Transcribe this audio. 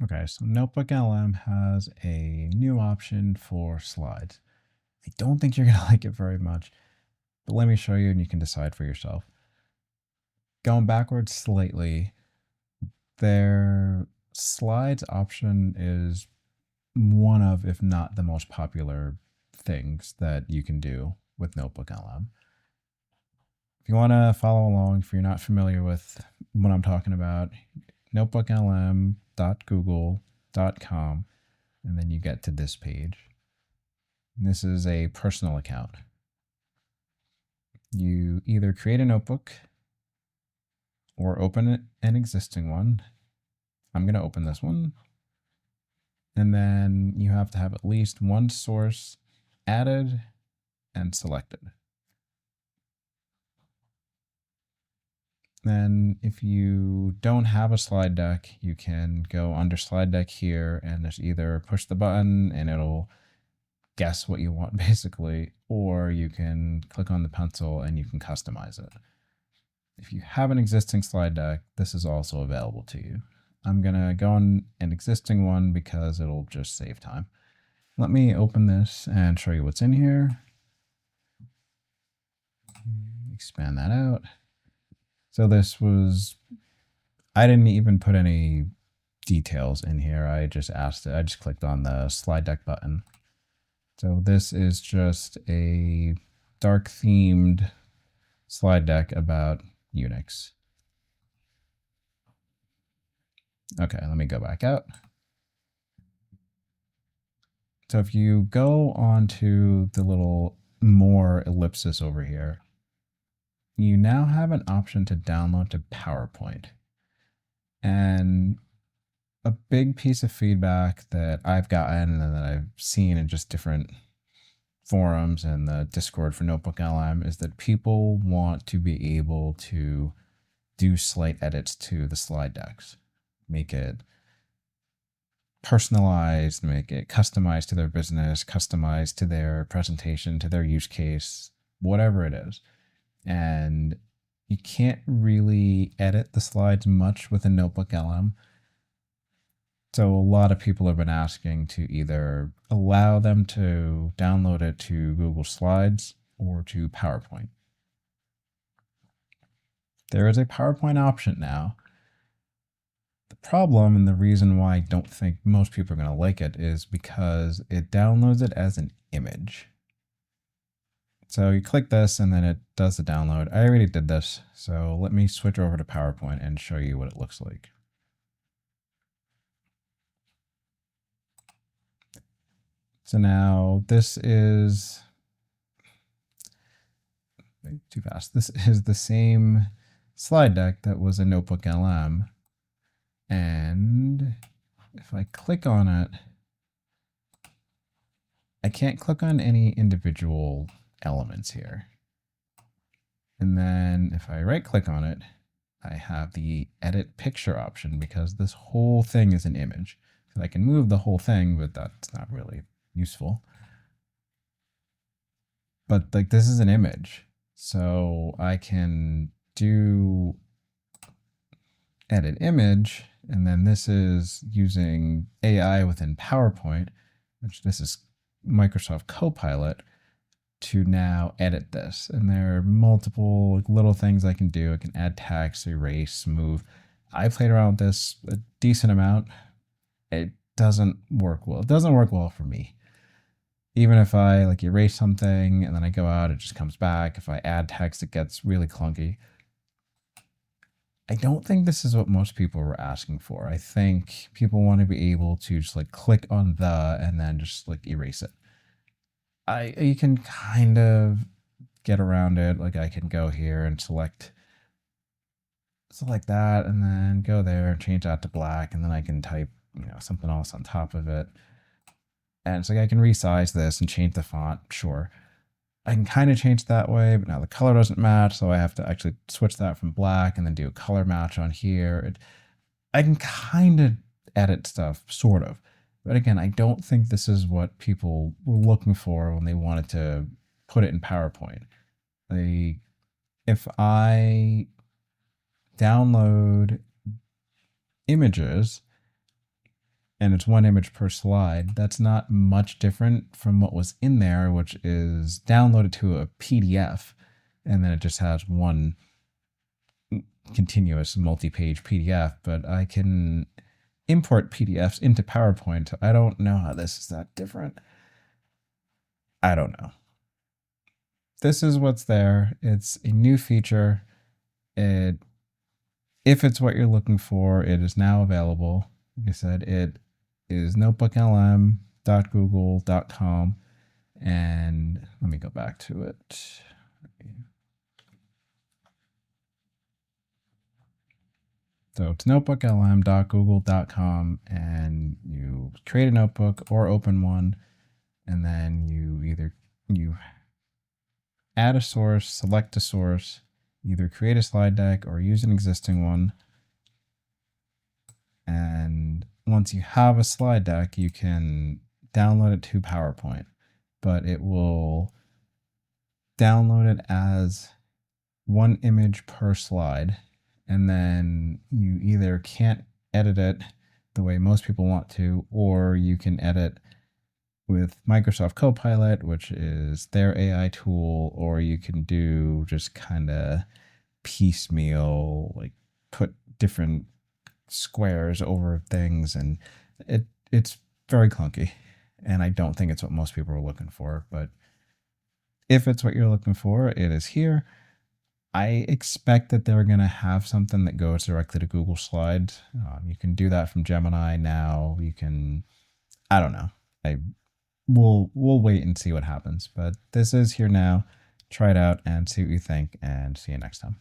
Okay, so NotebookLM has a new option for slides. I don't think you're going to like it very much, but let me show you and you can decide for yourself. Going backwards slightly, their slides option is one of, if not the most popular things that you can do with NotebookLM. If you want to follow along, if you're not familiar with what I'm talking about, notebooklm.google.com, and then you get to this page. And this is a personal account. You either create a notebook or open an existing one. I'm going to open this one. And then you have to have at least one source added and selected. Then if you don't have a slide deck, you can go under slide deck here and just either push the button and it'll guess what you want basically, or you can click on the pencil and you can customize it. If you have an existing slide deck, this is also available to you. I'm gonna go on an existing one because it'll just save time. Let me open this and show you what's in here. Expand that out. So this was, I didn't even put any details in here. I just asked it, I just clicked on the slide deck button. So this is just a dark themed slide deck about Unix. Okay, let me go back out. So if you go on to the little more ellipsis over here, you now have an option to download to PowerPoint. And a big piece of feedback that I've gotten and that I've seen in just different forums and the Discord for NotebookLM is that people want to be able to do slight edits to the slide decks, make it personalized, make it customized to their business, customized to their presentation, to their use case, whatever it is. And you can't really edit the slides much with a NotebookLM. So a lot of people have been asking to either allow them to download it to Google Slides or to PowerPoint. There is a PowerPoint option now. The problem and the reason why I don't think most people are going to like it is because it downloads it as an image. So you click this and then it does the download. I already did this, so let me switch over to PowerPoint and show you what it looks like. So now this is too fast. This is the same slide deck that was a NotebookLM. And if I click on it, I can't click on any individual elements here. And then if I right click on it, I have the edit picture option because this whole thing is an image. So I can move the whole thing, but that's not really useful. But like this is an image. So I can do edit image, and then this is using AI within PowerPoint, which this is Microsoft Copilot, to now edit this. And there are multiple little things I can do. I can add text, erase, move. I played around with this a decent amount. It doesn't work well. It doesn't work well for me. Even if I like erase something and then I go out, it just comes back. If I add text, it gets really clunky. I don't think this is what most people were asking for. I think people want to be able to just like click on the and then just like erase it. You can kind of get around it. Like I can go here and select that and then go there and change that to black, and then I can type, something else on top of it. And it's like I can resize this and change the font, sure. I can kind of change that way, but now the color doesn't match, so I have to actually switch that from black and then do a color match on here. I can kind of edit stuff, sort of. But again, I don't think this is what people were looking for when they wanted to put it in PowerPoint. If I download images, and it's one image per slide. That's not much different from what was in there, which is downloaded to a PDF, and then it just has one continuous multi-page PDF, but I can import PDFs into PowerPoint. I don't know how this is that different. I don't know. This is what's there. It's a new feature. If it's what you're looking for, it is now available. Like I said, it is notebooklm.google.com. And let me go back to it. So it's notebooklm.google.com, and you create a notebook or open one, and then you add a source, select a source, either create a slide deck or use an existing one. And once you have a slide deck, you can download it to PowerPoint, but it will download it as one image per slide. And then you either can't edit it the way most people want to, or you can edit with Microsoft Copilot, which is their AI tool, or you can do just kind of piecemeal, like put different squares over things, and it's very clunky, and I don't think it's what most people are looking for. But if it's what you're looking for, it is here. I expect that they're going to have something that goes directly to Google Slides. You can do that from Gemini now. You can, I don't know. We'll wait and see what happens. But this is here now. Try it out and see what you think, and see you next time.